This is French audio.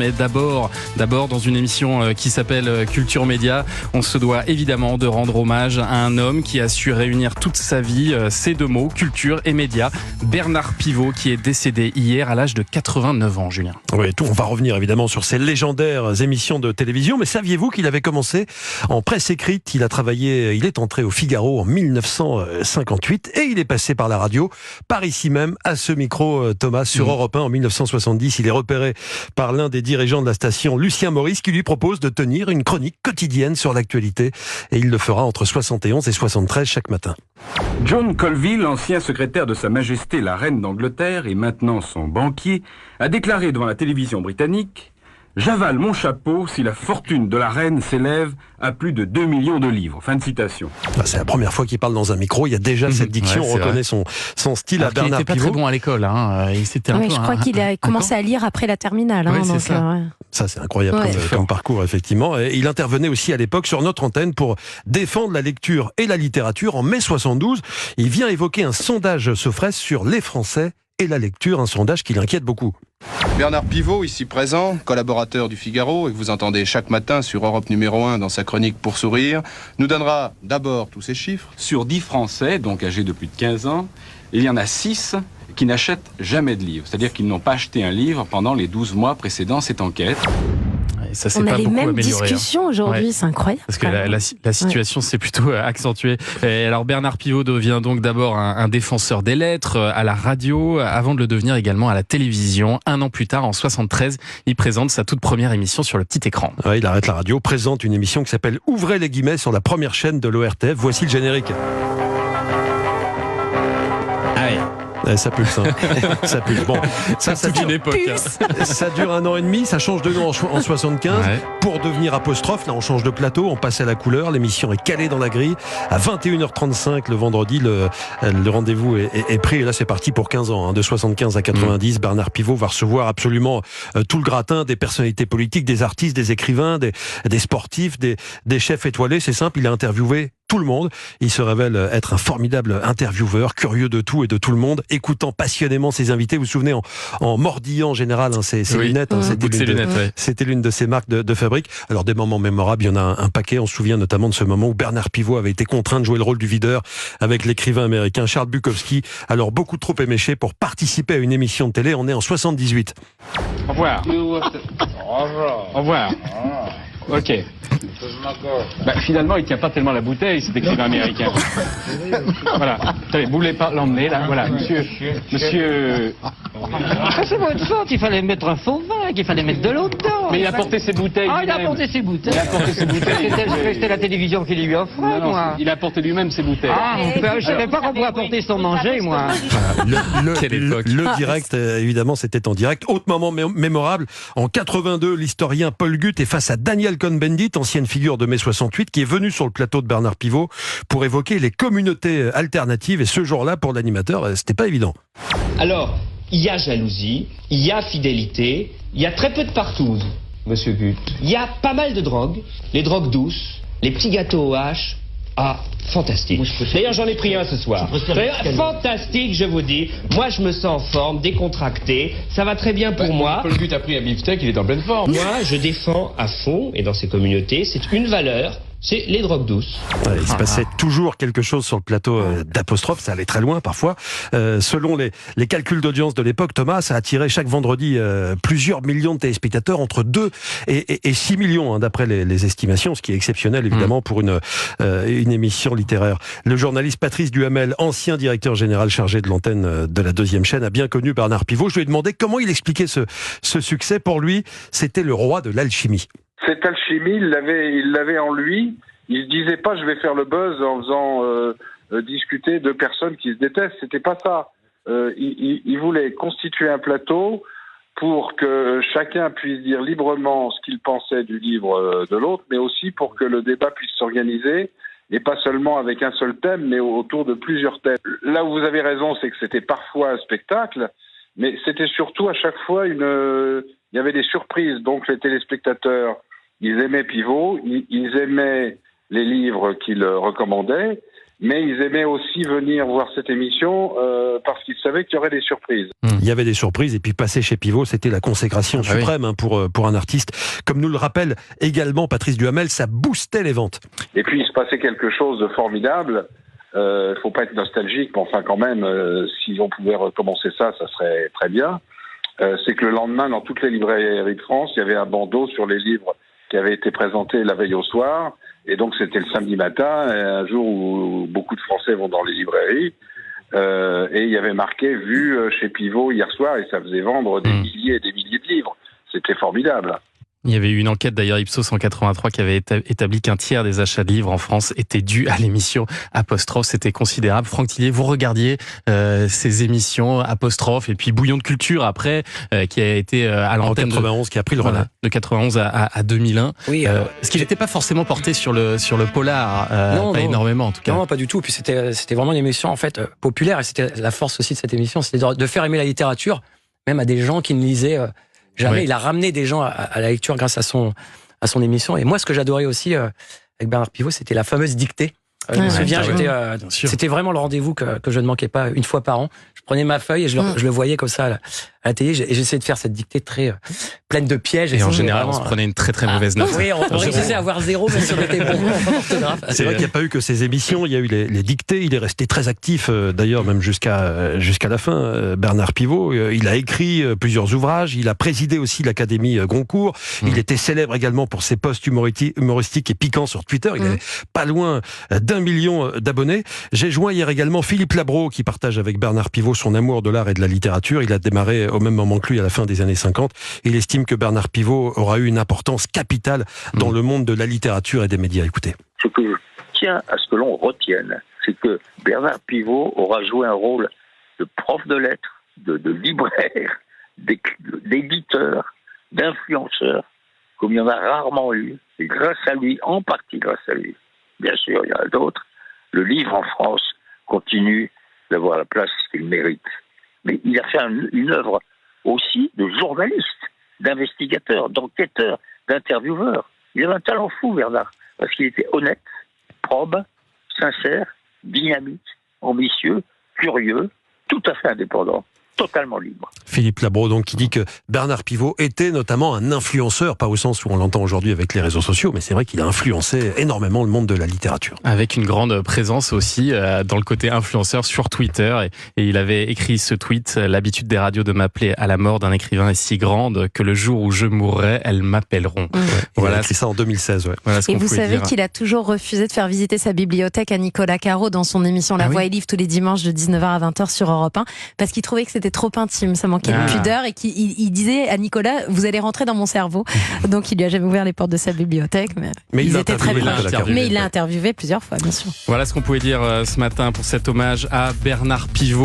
évidemment, mais d'abord dans une émission qui s'appelle Culture Média, on se doit évidemment de rendre hommage à un homme qui a su réunir toute sa vie ces deux mots, culture et médias. Bernard Pivot, qui est décédé hier à l'âge de 89 ans, Julien. Oui, on va revenir évidemment sur ces légendaires émissions de télévision, mais saviez-vous qu'il avait commencé en presse écrite? Il est entré au Figaro en 1958 et il est passé par la radio, par ici même, à ce micro, Thomas, sur Europe 1 en 1970. Il est repéré par l'un des dirigeants de la station, Lucien Maurice, qui lui propose de tenir une chronique quotidienne sur l'actualité, et il le fera entre 71 et 73 chaque matin. John Colville, ancien secrétaire de Sa Majesté la Reine d'Angleterre et maintenant son banquier, a déclaré devant la télévision britannique « J'avale mon chapeau si la fortune de la reine s'élève à plus de 2 millions de livres ». Fin de citation. C'est la première fois qu'il parle dans un micro, il y a déjà cette diction, on reconnaît son style. Alors à Bernard Pivot. Il n'était pas très bon à l'école, je crois qu'il a commencé à lire après la terminale. Oui, c'est ça. Ça, c'est incroyable comme parcours, effectivement. Et il intervenait aussi à l'époque sur notre antenne pour défendre la lecture et la littérature. En mai 72, il vient évoquer un sondage Sofres sur les Français et la lecture, un sondage qui l'inquiète beaucoup. Bernard Pivot, ici présent, collaborateur du Figaro, et que vous entendez chaque matin sur Europe numéro 1 dans sa chronique Pour sourire, nous donnera d'abord tous ces chiffres. Sur 10 Français, donc âgés de plus de 15 ans, il y en a 6 qui n'achètent jamais de livre. C'est-à-dire qu'ils n'ont pas acheté un livre pendant les 12 mois précédant cette enquête. Ça, on a les mêmes discussions aujourd'hui, c'est incroyable. Parce que la situation s'est plutôt accentuée. Et alors Bernard Pivot devient donc d'abord un défenseur des lettres à la radio, avant de le devenir également à la télévision. Un an plus tard, en 73, il présente sa toute première émission sur le petit écran. Ouais, il arrête la radio, présente une émission qui s'appelle « Ouvrez les guillemets » sur la première chaîne de l'ORTF. Voici le générique. Ça pulse, ça pulse. Bon, ça dure une époque. Ça dure 1 an et demi, ça change de nom en 75 pour devenir Apostrophe. Là, on change de plateau, on passe à la couleur. L'émission est calée dans la grille à 21h35 le vendredi. Le rendez-vous est pris. Et là, c'est parti pour 15 ans, de 75 à 90. Bernard Pivot va recevoir absolument tout le gratin, des personnalités politiques, des artistes, des écrivains, des sportifs, des chefs étoilés. C'est simple, il a interviewé tout le monde. Il se révèle être un formidable intervieweur, curieux de tout et de tout le monde, écoutant passionnément ses invités. Vous vous souvenez, en mordillant en général ses lunettes. C'était l'une de ses marques de fabrique. Alors des moments mémorables, il y en a un paquet. On se souvient notamment de ce moment où Bernard Pivot avait été contraint de jouer le rôle du videur avec l'écrivain américain Charles Bukowski, alors beaucoup trop éméché pour participer à une émission de télé. On est en 78. Au revoir. Au revoir. Ok. Finalement, il tient pas tellement la bouteille, cet écrivain américain. Voilà. Attendez, vous voulez pas l'emmener, là? Voilà, monsieur. C'est votre faute, il fallait mettre un faux vin, qu'il fallait mettre de l'eau dedans. Mais il a porté ses bouteilles. Il a porté ses bouteilles. C'était la télévision qui lui offrait, moi. Il a porté lui-même ses bouteilles. Je savais pas qu'on pouvait apporter son manger, moi. Le direct, évidemment, c'était en direct. Autre moment mémorable, en 82, l'historien Paul Guth est face à Daniel Cohn-Bendit, ancienne figure de mai 68, qui est venu sur le plateau de Bernard Pivot pour évoquer les communautés alternatives. Et ce jour-là, pour l'animateur, c'était pas évident. Alors, il y a jalousie, il y a fidélité, il y a très peu de partouze, monsieur Guth. Il y a pas mal de drogues, les drogues douces, les petits gâteaux aux haches. Ah, fantastique. D'ailleurs, j'en ai pris un ce soir. Fantastique, je vous dis. Moi, je me sens en forme, décontracté. Ça va très bien pour moi. Paul Guth a pris un beefsteak, il est en pleine forme. Moi, je défends à fond, et dans ces communautés, c'est une valeur. C'est les drogues douces. Il se passait toujours quelque chose sur le plateau d'Apostrophe, ça allait très loin parfois. Selon les calculs d'audience de l'époque, Thomas, ça attirait chaque vendredi plusieurs millions de téléspectateurs, entre 2 et 6 millions d'après les estimations, ce qui est exceptionnel évidemment pour une émission littéraire. Le journaliste Patrice Duhamel, ancien directeur général chargé de l'antenne de la deuxième chaîne, a bien connu Bernard Pivot. Je lui ai demandé comment il expliquait ce succès. Pour lui, c'était le roi de l'alchimie. Cette alchimie, il l'avait en lui. Il se disait pas, je vais faire le buzz en faisant discuter deux personnes qui se détestent. C'était pas ça. Il voulait constituer un plateau pour que chacun puisse dire librement ce qu'il pensait du livre de l'autre, mais aussi pour que le débat puisse s'organiser, et pas seulement avec un seul thème, mais autour de plusieurs thèmes. Là où vous avez raison, c'est que c'était parfois un spectacle, mais c'était surtout à chaque fois il y avait des surprises. Donc les téléspectateurs, ils aimaient Pivot, ils aimaient les livres qu'il recommandait, mais ils aimaient aussi venir voir cette émission parce qu'ils savaient qu'il y aurait des surprises. Il y avait des surprises, et puis passer chez Pivot, c'était la consécration suprême pour un artiste. Comme nous le rappelle également Patrice Duhamel, ça boostait les ventes. Et puis il se passait quelque chose de formidable. Faut pas être nostalgique, mais enfin quand même, si on pouvait recommencer ça serait très bien. C'est que le lendemain, dans toutes les librairies de France, il y avait un bandeau sur les livres qui avaient été présentés la veille au soir. Et donc c'était le samedi matin, un jour où beaucoup de Français vont dans les librairies. Et il y avait marqué « Vu chez Pivot hier soir » et ça faisait vendre des milliers et des milliers de livres. C'était formidable. Il y avait eu une enquête d'ailleurs Ipsos en 83 qui avait établi qu'un tiers des achats de livres en France étaient dus à l'émission Apostrophe. C'était considérable. Franck Tillier, vous regardiez ces émissions Apostrophe et puis Bouillon de culture après qui a été à l'antenne en 91 qui a pris le relais de 91 à 2001. Oui, ce qui n'était pas forcément porté sur le polar, non, énormément en tout cas. Non, pas du tout. Puis c'était vraiment une émission en fait populaire, et c'était la force aussi de cette émission, c'était de faire aimer la littérature, même à des gens qui ne lisaient jamais. Oui. Il a ramené des gens à la lecture grâce à son émission. Et moi, ce que j'adorais aussi avec Bernard Pivot, c'était la fameuse dictée. Je me souviens, c'était vraiment le rendez-vous que je ne manquais pas une fois par an. Je prenais ma feuille et je le voyais comme ça à la télé, et j'essayais de faire cette dictée très pleine de pièges. Et en général, on se prenait une très très mauvaise note. Oui, on réussissait à avoir 0, même si on était bon en orthographe. C'est vrai qu'il n'y a pas eu que ces émissions, il y a eu les dictées, il est resté très actif, d'ailleurs même jusqu'à la fin, Bernard Pivot. Il a écrit plusieurs ouvrages, il a présidé aussi l'Académie Goncourt, il était célèbre également pour ses posts humoristiques et piquants sur Twitter, il avait pas loin d'1 million d'abonnés. J'ai joint hier également Philippe Labro, qui partage avec Bernard Pivot son amour de l'art et de la littérature. Il a démarré au même moment que lui à la fin des années 50. Il estime que Bernard Pivot aura eu une importance capitale dans le monde de la littérature et des médias. Écoutez. Ce que je tiens à ce que l'on retienne, c'est que Bernard Pivot aura joué un rôle de prof de lettres, de libraire, d'éditeur, d'influenceur, comme il y en a rarement eu. Et grâce à lui, en partie grâce à lui, bien sûr, il y en a d'autres, le livre en France continue d'avoir la place qu'il mérite. Mais il a fait une œuvre aussi de journaliste, d'investigateur, d'enquêteur, d'intervieweur. Il avait un talent fou, Bernard, parce qu'il était honnête, probe, sincère, dynamique, ambitieux, curieux, tout à fait indépendant, totalement libre. Philippe Labro, donc, qui dit que Bernard Pivot était notamment un influenceur, pas au sens où on l'entend aujourd'hui avec les réseaux sociaux, mais c'est vrai qu'il a influencé énormément le monde de la littérature. Avec une grande présence aussi dans le côté influenceur sur Twitter, et il avait écrit ce tweet: l'habitude des radios de m'appeler à la mort d'un écrivain est si grande que le jour où je mourrai, elles m'appelleront. Voilà, c'est ça en 2016. Ouais. Voilà ce et vous savez qu'il a toujours refusé de faire visiter sa bibliothèque à Nicolas Caro dans son émission La Voix et Livre tous les dimanches de 19h à 20h sur Europe 1, parce qu'il trouvait que c'était trop intime, ça manquait de pudeur, et qu'il disait à Nicolas: vous allez rentrer dans mon cerveau. Donc il lui a jamais ouvert les portes de sa bibliothèque, mais ils étaient très proches. Mais il l'a interviewé plusieurs fois, bien sûr. Voilà ce qu'on pouvait dire ce matin pour cet hommage à Bernard Pivot.